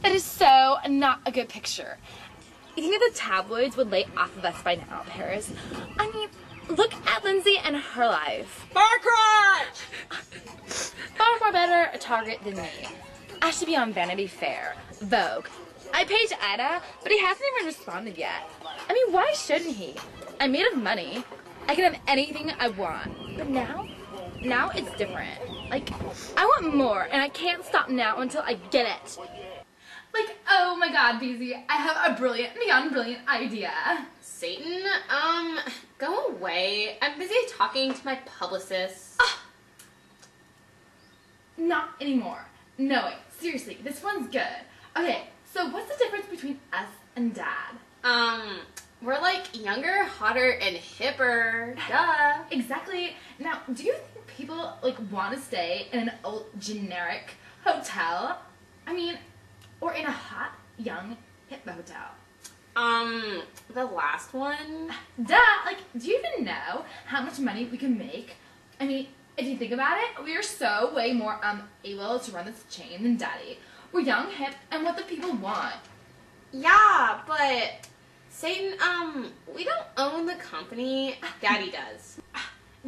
That is so not a good picture. You think that the tabloids would lay off of us by now, Paris? I mean, look at Lindsay and her life. Barcrotch! Far better a target than me. I should be on Vanity Fair, Vogue. I paged Ida, but he hasn't even responded yet. I mean, why shouldn't he? I'm made of money. I can have anything I want. But now it's different. Like, I want more, and I can't stop now until I get it. Like, oh my god, BZ, I have a brilliant, beyond brilliant idea. Satan, go away. I'm busy talking to my publicist. Not anymore. No, wait, seriously, this one's good. Okay, so what's the difference between us and Dad? We're like younger, hotter, and hipper. Duh. Exactly. Now, do you think people, like, want to stay in an old, generic hotel? I mean, or in a hot, young, hip hotel? The last one? Duh! Like, do you even know how much money we can make? I mean, if you think about it, we are so way more, able to run this chain than Daddy. We're young, hip, and what the people want. Yeah, but Satan, we don't own the company. Daddy does.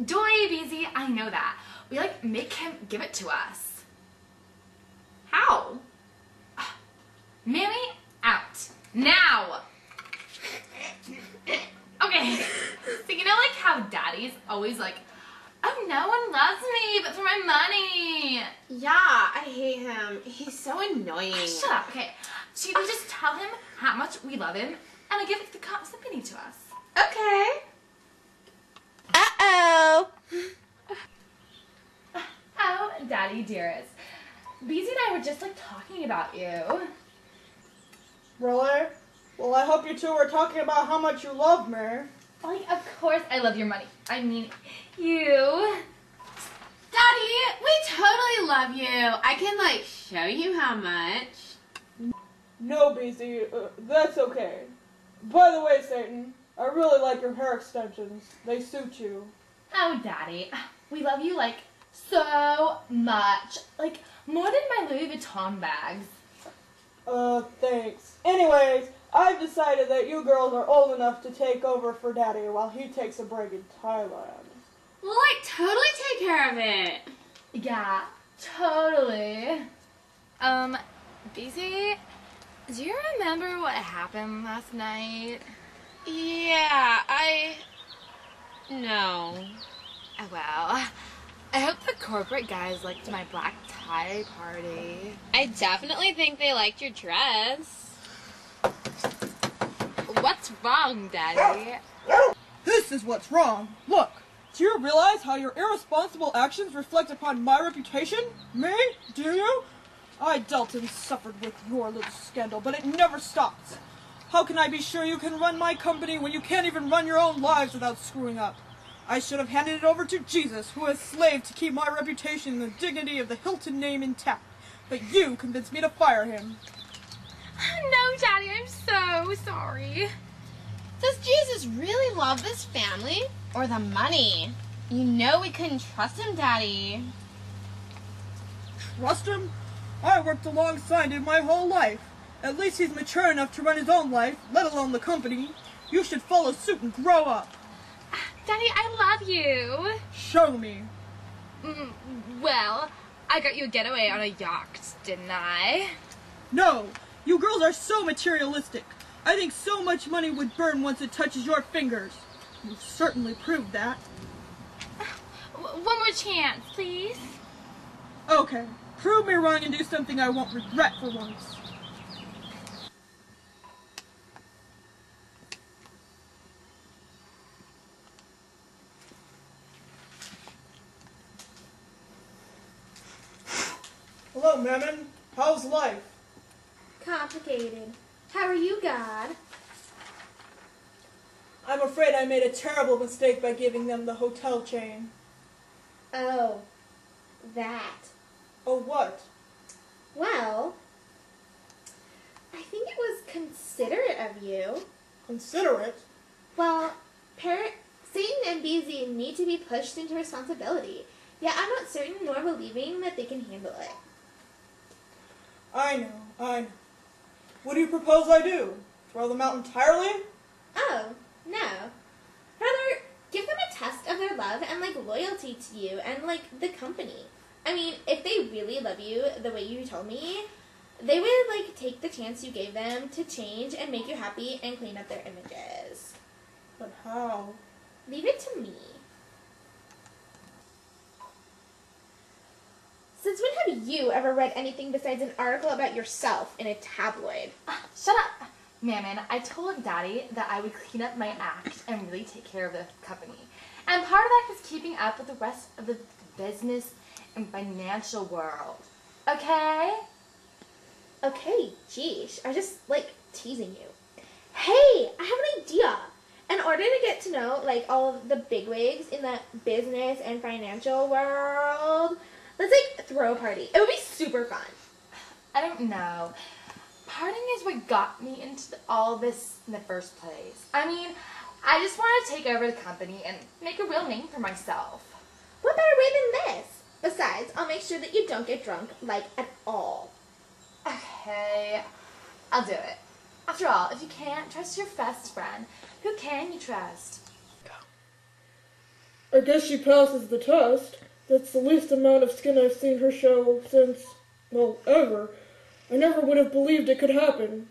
Doy, BZ, I know that. We, like, make him give it to us. How? Mammy, out. Now! Okay, so you know, like, how Daddy's always like, oh, no one loves me but for my money. Yeah, I hate him. He's so annoying. Shut up. Okay, should we just tell him how much we love him and give the company to us? Okay. Uh-oh. Oh, Daddy dearest. BZ and I were just, like, talking about you. Really? Well, I hope you two were talking about how much you love me. Like, of course I love your money. I mean, you. Daddy, we totally love you. I can, like, show you how much. No, BZ, that's okay. By the way, Satan, I really like your hair extensions. They suit you. Oh, Daddy, we love you, like, so much. Like, more than my Louis Vuitton bags. Thanks. Anyways, I've decided that you girls are old enough to take over for Daddy while he takes a break in Thailand. We'll, like, totally take care of it. Yeah, totally. BZ, do you remember what happened last night? Yeah, No. Oh, well. I hope the corporate guys liked my black tie party. I definitely think they liked your dress. What's wrong, Daddy? This is what's wrong. Look, do you realize how your irresponsible actions reflect upon my reputation? Me? Do you? I dealt and suffered with your little scandal, but it never stops. How can I be sure you can run my company when you can't even run your own lives without screwing up? I should have handed it over to Jesus, who has slaved to keep my reputation and the dignity of the Hilton name intact. But you convinced me to fire him. No, Daddy, I'm so sorry. Does Jesus really love this family? Or the money? You know we couldn't trust him, Daddy. Trust him? I worked alongside him my whole life. At least he's mature enough to run his own life, let alone the company. You should follow suit and grow up. Daddy, I love you. Show me. Well, I got you a getaway on a yacht, didn't I? No, you girls are so materialistic. I think so much money would burn once it touches your fingers. You've certainly proved that. One more chance, please. Okay, prove me wrong and do something I won't regret for once. Hello, Mammon. How's life? Complicated. How are you, God? I'm afraid I made a terrible mistake by giving them the hotel chain. Oh, that. Oh, what? Well, I think it was considerate of you. Considerate? Well, Satan and BZ need to be pushed into responsibility, yet I'm not certain nor believing that they can handle it. I know. What do you propose I do? Throw them out entirely? Oh, no. Rather, give them a test of their love and, like, loyalty to you and, like, the company. I mean, if they really love you the way you told me, they would, like, take the chance you gave them to change and make you happy and clean up their images. But how? Leave it to me. Since when have you ever read anything besides an article about yourself in a tabloid? Shut up! Mammon, I told Daddy that I would clean up my act and really take care of the company. And part of that is keeping up with the rest of the business and financial world. Okay? Okay, geesh. I just, like, teasing you. Hey, I have an idea. In order to get to know, like, all of the bigwigs in the business and financial world, let's, like, throw a party. It would be super fun. I don't know. Partying is what got me into all this in the first place. I mean, I just want to take over the company and make a real name for myself. What better way than this? Besides, I'll make sure that you don't get drunk, like, at all. Okay, I'll do it. After all, if you can't trust your best friend, who can you trust? I guess she passes the test. That's the least amount of skin I've seen her show since, well, ever. I never would have believed it could happen.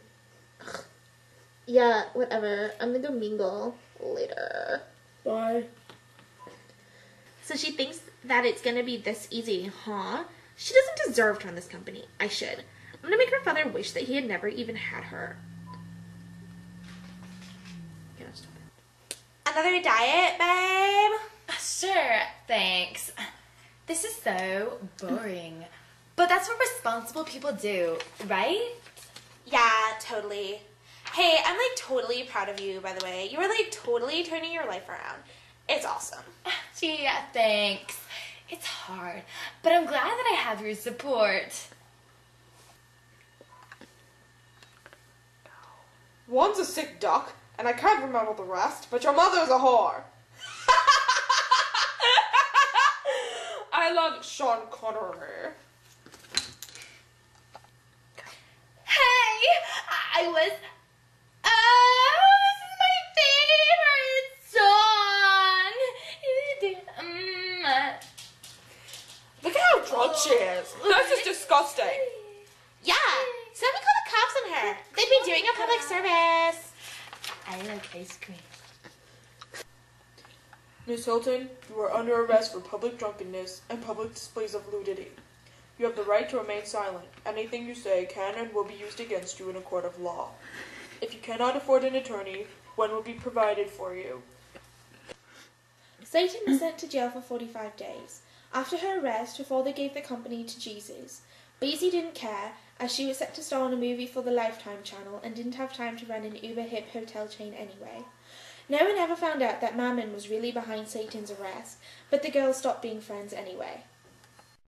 Yeah, whatever. I'm gonna go mingle later. Bye. So she thinks that it's gonna be this easy, huh? She doesn't deserve to run this company. I should. I'm gonna make her father wish that he had never even had her. Okay, stop it. Another diet, babe? Sure, thanks. This is so boring. But that's what responsible people do, right? Yeah, totally. Hey, I'm like totally proud of you, by the way. You are like totally turning your life around. It's awesome. Gee, thanks. It's hard, but I'm glad that I have your support. One's a sick duck, and I can't remember the rest, but your mother's a whore. I love Sean Connery. Hey, I was... Oh, this is my favorite song. Look at how drunk she is. This is disgusting. Yeah, somebody call the cops on her. They'd be doing a public service. I like ice cream. Miss Hilton, you are under arrest for public drunkenness and public displays of nudity. You have the right to remain silent. Anything you say can and will be used against you in a court of law. If you cannot afford an attorney, one will be provided for you. Satan was sent to jail for 45 days. After her arrest, her father gave the company to Jesus. Beezy didn't care, as she was set to star in a movie for the Lifetime channel and didn't have time to run an uber-hip hotel chain anyway. No one ever found out that Mammon was really behind Satan's arrest, but the girls stopped being friends anyway.